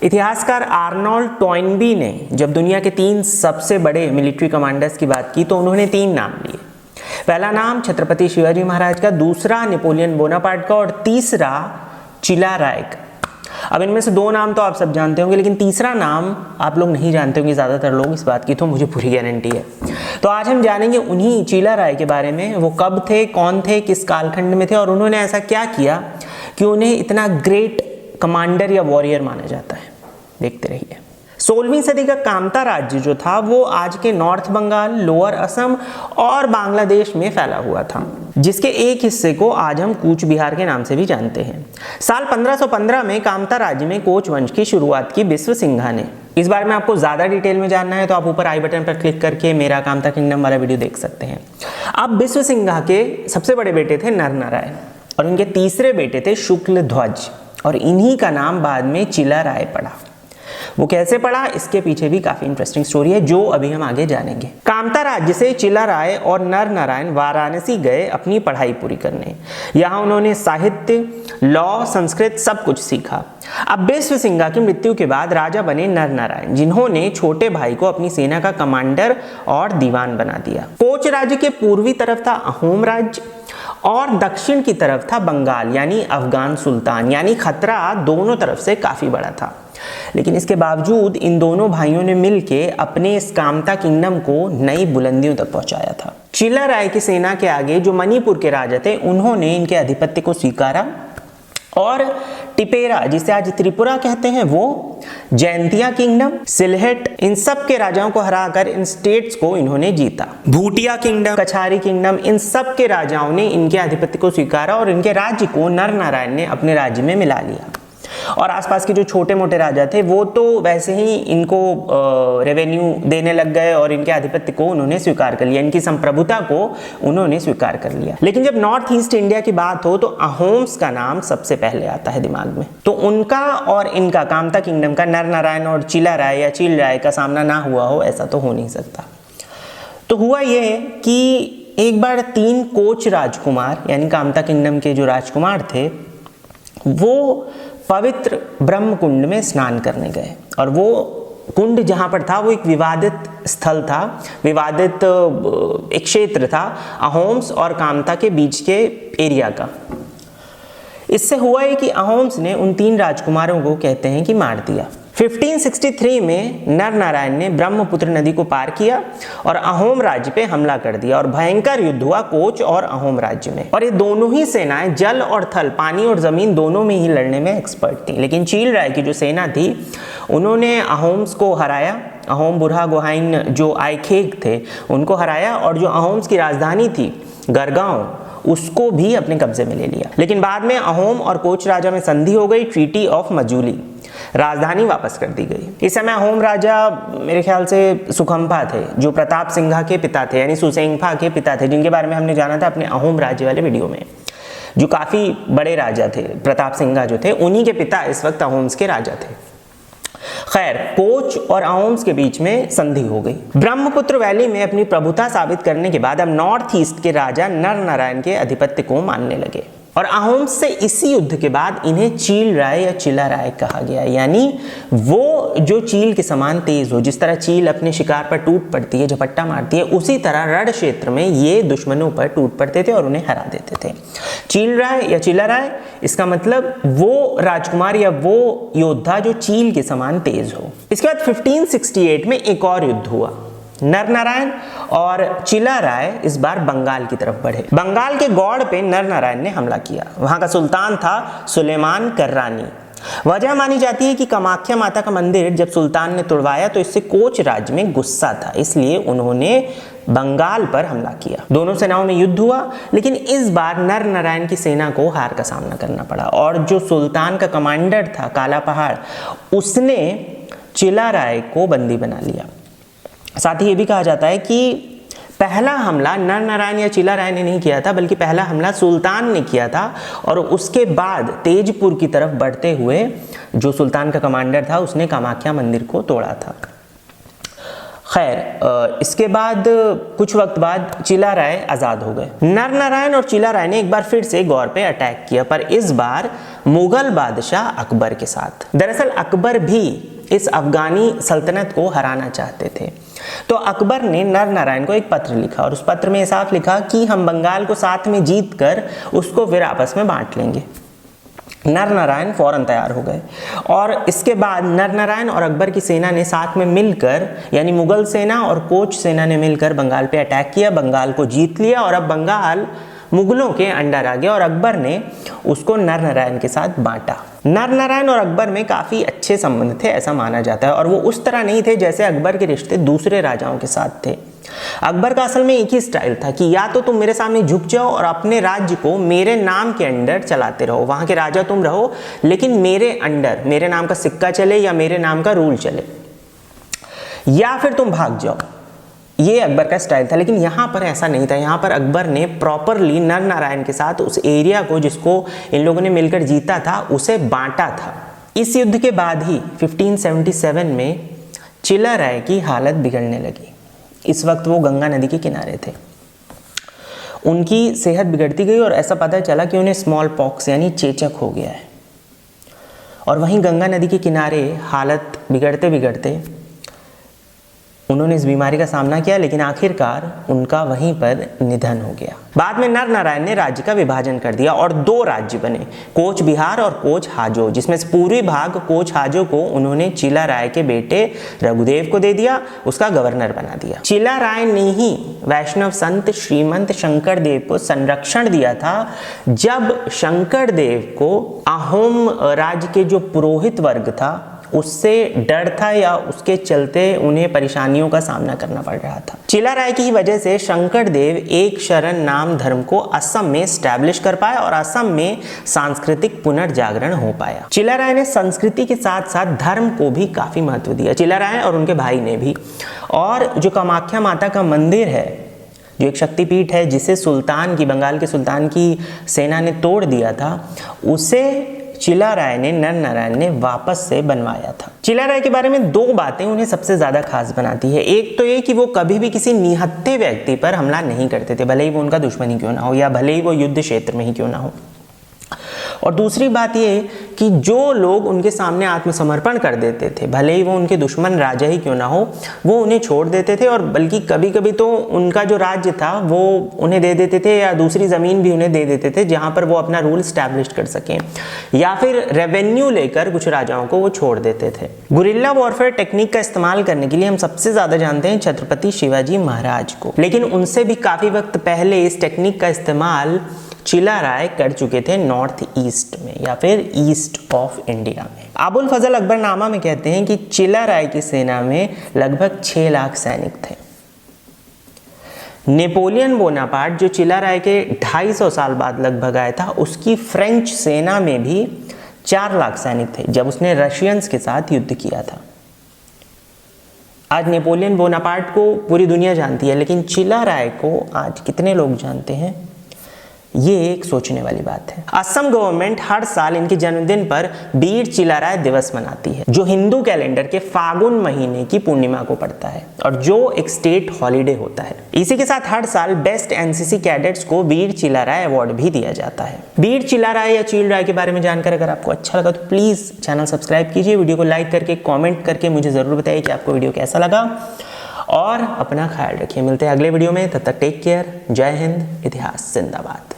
इतिहासकार Arnold Toynbee ने जब दुनिया के 3 सबसे बड़े मिलिट्री कमांडर्स की बात की तो उन्होंने 3 नाम लिए। पहला नाम छत्रपति शिवाजी महाराज का, दूसरा नेपोलियन बोनापार्ट का और तीसरा चिला राय का। अब इनमें से 2 नाम तो आप सब जानते होंगे, लेकिन तीसरा नाम आप लोग नहीं जानते होंगे ज़्यादातर लोग, इस बात की तो मुझे पूरी गारंटी है। तो आज हम जानेंगे उन्हीं चिला राय के बारे में। वो कब थे, कौन थे, किस कालखंड में थे और उन्होंने ऐसा क्या किया कि उन्हें इतना ग्रेट कमांडर या वॉरियर माना जाता है। देखते रहिए। 16वीं सदी का कामता राज्य जो था वो आज के नॉर्थ बंगाल, लोअर असम और बांग्लादेश में फैला हुआ था, जिसके एक हिस्से को आज हम कूच बिहार के नाम से भी जानते हैं। साल 1515 में कामता राज्य में कोच वंश की शुरुआत की बिस्व सिंघा ने। इस बारे में आपको ज्यादा डिटेल में जानना है तो आप ऊपर आई बटन पर क्लिक करके मेरा कामता किंगडम वाला वीडियो देख सकते हैं। अब बिस्व सिंघा के सबसे बड़े बेटे थे नरनारायण और उनके तीसरे बेटे थे शुक्ल ध्वज, और इन्हीं का नाम बाद में चिला राय पड़ा। वो कैसे पड़ा, इसके पीछे भी काफी इंटरेस्टिंग स्टोरी है जो अभी हम आगे जानेंगे। कामता राज्य से चिला राय और नरनारायण वाराणसी गए अपनी पढ़ाई पूरी करने। यहाँ उन्होंने साहित्य, लॉ, संस्कृत सब कुछ सीखा। अब बिस्व सिंघा की मृत्यु के बाद राजा बने नरनारायण, जिन्होंने छोटे भाई को अपनी सेना का कमांडर और दीवान बना दिया। कोच राज्य के पूर्वी तरफ था अहोम राज्य और दक्षिण की तरफ था बंगाल यानी अफगान सुल्तान, यानी खतरा दोनों तरफ से काफी बड़ा था। लेकिन इसके बावजूद इन दोनों भाइयों ने मिलके अपने इस कामता किंगडम को नई बुलंदियों तक पहुंचाया था। चिला राय की सेना के आगे जो मणिपुर के राजा थे उन्होंने इनके आधिपत्य को स्वीकारा और टिपेरा, जिसे आज त्रिपुरा कहते हैं, वो जैंतिया किंगडम, सिलहेट, इन सब के राजाओं को हराकर इन स्टेट्स को इन्होंने जीता। भूटिया किंगडम, कछारी किंगडम, इन सब के राजाओं ने इनके आधिपत्य को स्वीकारा और इनके राज्य को नरनारायण ने अपने राज्य में मिला लिया। और आसपास के जो छोटे मोटे राजा थे वो तो वैसे ही इनको रेवेन्यू देने लग गए और इनके आधिपत्य को उन्होंने स्वीकार कर लिया, इनकी संप्रभुता को उन्होंने स्वीकार कर लिया। लेकिन जब नॉर्थ ईस्ट इंडिया की बात हो तो अहोम्स का नाम सबसे पहले आता है दिमाग में। तो उनका और इनका कामता किंगडम का नरनारायण और चिला राय या चिल राय का सामना ना हुआ हो, ऐसा तो हो नहीं सकता। तो हुआ यह कि एक बार 3 कोच राजकुमार यानी कामता किंगडम के जो राजकुमार थे वो पवित्र ब्रह्म कुंड में स्नान करने गए। और वो कुंड जहाँ पर था वो एक विवादित स्थल था, विवादित एक क्षेत्र था अहोम्स और कामता के बीच के एरिया का। इससे हुआ है कि अहोम्स ने उन 3 राजकुमारों को कहते हैं कि मार दिया। 1563 में नरनारायण ने ब्रह्मपुत्र नदी को पार किया और अहोम राज्य पे हमला कर दिया और भयंकर युद्ध हुआ कोच और अहोम राज्य में। और ये दोनों ही सेनाएं जल और थल, पानी और जमीन दोनों में ही लड़ने में एक्सपर्ट थी। लेकिन चील राय की जो सेना थी उन्होंने अहोम्स को हराया। अहोम बुरहा गोहाइन जो आइखेग थे उनको हराया और जो अहोम्स की राजधानी थी गढ़गांव उसको भी अपने कब्जे में ले लिया। लेकिन बाद में अहोम और कोच राजा में संधि हो गई, ट्रीटी ऑफ मजूली, राजधानी वापस कर दी गई। इस समय अहोम राजा मेरे ख्याल से सुखम्फा थे जो प्रताप सिंघा के पिता थे, यानी सुसेंगफा के पिता थे, जिनके बारे में हमने जाना था अपने अहोम राज्य वाले वीडियो में, जो काफी बड़े राजा थे। प्रताप सिंघा जो थे उन्हीं के पिता इस वक्त अहोम्स के राजा थे। खैर, कोच और अहोम्स के बीच में संधि हो गई। ब्रह्मपुत्र वैली में अपनी प्रभुता साबित करने के बाद अब नॉर्थ ईस्ट के राजा नरनारायण के आधिपत्य को मानने लगे और अहोम्स से इसी युद्ध के बाद इन्हें चील राय या चिला राय कहा गया, यानी वो जो चील के समान तेज हो। जिस तरह चील अपने शिकार पर टूट पड़ती है, झपट्टा मारती है, उसी तरह रण क्षेत्र में ये दुश्मनों पर टूट पड़ते थे और उन्हें हरा देते थे। चील राय या चिला राय, इसका मतलब वो राजकुमार या वो योद्धा जो चील के समान तेज हो। इसके बाद 1568 में एक और युद्ध हुआ। नरनारायण और चिला राय इस बार बंगाल की तरफ बढ़े। बंगाल के गौड़ पे नरनारायण ने हमला किया। वहां का सुल्तान था सुलेमान कर्रानी। वजह मानी जाती है कि कामाख्या माता का मंदिर जब सुल्तान ने तुड़वाया तो इससे कोच राज्य में गुस्सा था, इसलिए उन्होंने बंगाल पर हमला किया। दोनों सेनाओं में युद्ध हुआ, लेकिन इस बार नरनारायण की सेना को हार का सामना करना पड़ा और जो सुल्तान का कमांडर था काला पहाड़, उसने चिला राय को बंदी बना लिया। साथ ही ये भी कहा जाता है कि पहला हमला नरनारायण या चिला राय ने नहीं किया था, बल्कि पहला हमला सुल्तान ने किया था और उसके बाद तेजपुर की तरफ बढ़ते हुए जो सुल्तान का कमांडर था उसने कामाख्या मंदिर को तोड़ा था। खैर, इसके बाद कुछ वक्त बाद चिला राय आजाद हो गए। नरनारायण और चिला राय ने एक बार फिर से गौर पे अटैक किया, पर इस बार मुगल बादशाह अकबर के साथ। दरअसल अकबर भी इस अफगानी सल्तनत को हराना चाहते थे। तो अकबर ने नर नारायण को एक पत्र लिखा और उस पत्र में साफ लिखा कि हम बंगाल को साथ में जीत कर उसको फिर आपस में बांट लेंगे। नर नारायण फौरन तैयार हो गए और इसके बाद नर नारायण और अकबर की सेना ने साथ में मिलकर, यानी मुगल सेना और कोच सेना ने मिलकर बंगाल पे अटैक किया, बंगाल को जीत लिया और अब बंगाल मुगलों के अंडर आ गया और अकबर ने उसको नर नारायण के साथ बांटा। नर नारायण और अकबर में काफ़ी अच्छे संबंध थे ऐसा माना जाता है, और वो उस तरह नहीं थे जैसे अकबर के रिश्ते दूसरे राजाओं के साथ थे। अकबर का असल में एक ही स्टाइल था कि या तो तुम मेरे सामने झुक जाओ और अपने राज्य को मेरे नाम के अंडर चलाते रहो, वहाँ के राजा तुम रहो लेकिन मेरे अंडर, मेरे नाम का सिक्का चले या मेरे नाम का रूल चले, या फिर तुम भाग जाओ। ये अकबर का स्टाइल था। लेकिन यहाँ पर ऐसा नहीं था। यहाँ पर अकबर ने प्रॉपरली नर नारायण के साथ उस एरिया को जिसको इन लोगों ने मिलकर जीता था उसे बांटा था। इस युद्ध के बाद ही 1577 में चिला राय की हालत बिगड़ने लगी। इस वक्त वो गंगा नदी के किनारे थे। उनकी सेहत बिगड़ती गई और ऐसा पता चला कि उन्हें स्मॉल पॉक्स यानी चेचक हो गया है। और वहीं गंगा नदी के किनारे हालत बिगड़ते बिगड़ते उन्होंने इस बीमारी का सामना किया, लेकिन आखिरकार उनका वहीं पर निधन हो गया। बाद में नर नारायण ने राज्य का विभाजन कर दिया और 2 राज्य बने, कोच बिहार और कोच हाजो, जिसमें से पूर्वी भाग कोच हाजो को उन्होंने चिला राय के बेटे रघुदेव को दे दिया, उसका गवर्नर बना दिया। चिला राय ने ही वैष्णव संत श्रीमंत शंकर देव को संरक्षण दिया था जब शंकर देव को अहोम राज्य के जो पुरोहित वर्ग था उससे डर था या उसके चलते उन्हें परेशानियों का सामना करना पड़ रहा था। चिला राय की वजह से शंकर देव एक शरण नाम धर्म को असम में स्टैब्लिश कर पाए और असम में सांस्कृतिक पुनर्जागरण हो पाया। चिला राय ने संस्कृति के साथ साथ धर्म को भी काफी महत्व दिया, चिला राय और उनके भाई ने भी। और जो कामाख्या माता का मंदिर है, जो एक शक्तिपीठ है जिसे बंगाल के सुल्तान की सेना ने तोड़ दिया था, उसे चिला राय ने नर नारायण ने वापस से बनवाया था। चिला राय के बारे में 2 बातें उन्हें सबसे ज्यादा खास बनाती है। एक तो ये कि वो कभी भी किसी निहत्थे व्यक्ति पर हमला नहीं करते थे, भले ही वो उनका दुश्मन ही क्यों ना हो या भले ही वो युद्ध क्षेत्र में ही क्यों ना हो। और दूसरी बात ये कि जो लोग उनके सामने आत्मसमर्पण कर देते थे, भले ही वो उनके दुश्मन राजा ही क्यों ना हो, वो उन्हें छोड़ देते थे और बल्कि कभी कभी तो उनका जो राज्य था वो उन्हें दे देते थे या दूसरी ज़मीन भी उन्हें दे देते थे जहाँ पर वो अपना रूल स्टैब्लिश कर सकें, या फिर रेवेन्यू लेकर कुछ राजाओं को वो छोड़ देते थे। गुरिल्ला वॉरफेयर टेक्निक का इस्तेमाल करने के लिए हम सबसे ज़्यादा जानते हैं छत्रपति शिवाजी महाराज को, लेकिन उनसे भी काफ़ी वक्त पहले इस टेक्निक का इस्तेमाल चिला राय कर चुके थे नॉर्थ ईस्ट में या फिर ईस्ट ऑफ इंडिया में। अबुल फजल अकबरनामा में कहते हैं कि चिला राय की सेना में लगभग 6 लाख सैनिक थे। नेपोलियन बोनापार्ट जो चिला राय के 250 साल बाद लगभग आया था, उसकी फ्रेंच सेना में भी 4 लाख सैनिक थे जब उसने रशियंस के साथ युद्ध किया था। आज नेपोलियन बोनापार्ट को पूरी दुनिया जानती है, लेकिन चिला राय को आज कितने लोग जानते हैं, ये एक सोचने वाली बात है। असम गवर्नमेंट हर साल इनके जन्मदिन पर वीर चिला राय दिवस मनाती है, जो हिंदू कैलेंडर के फागुन महीने की पूर्णिमा को पड़ता है और जो एक स्टेट हॉलिडे होता है। इसी के साथ हर साल बेस्ट एनसीसी कैडेट्स को वीर चिला राय अवार्ड भी दिया जाता है। वीर चिला राय या चिल राय के बारे में जानकर अगर आपको अच्छा लगा तो प्लीज चैनल सब्सक्राइब कीजिए, वीडियो को लाइक करके कॉमेंट करके मुझे जरूर बताइए कि आपको वीडियो कैसा लगा और अपना ख्याल रखिए। मिलते हैं अगले वीडियो में, तब तक टेक केयर। जय हिंद, इतिहास जिंदाबाद।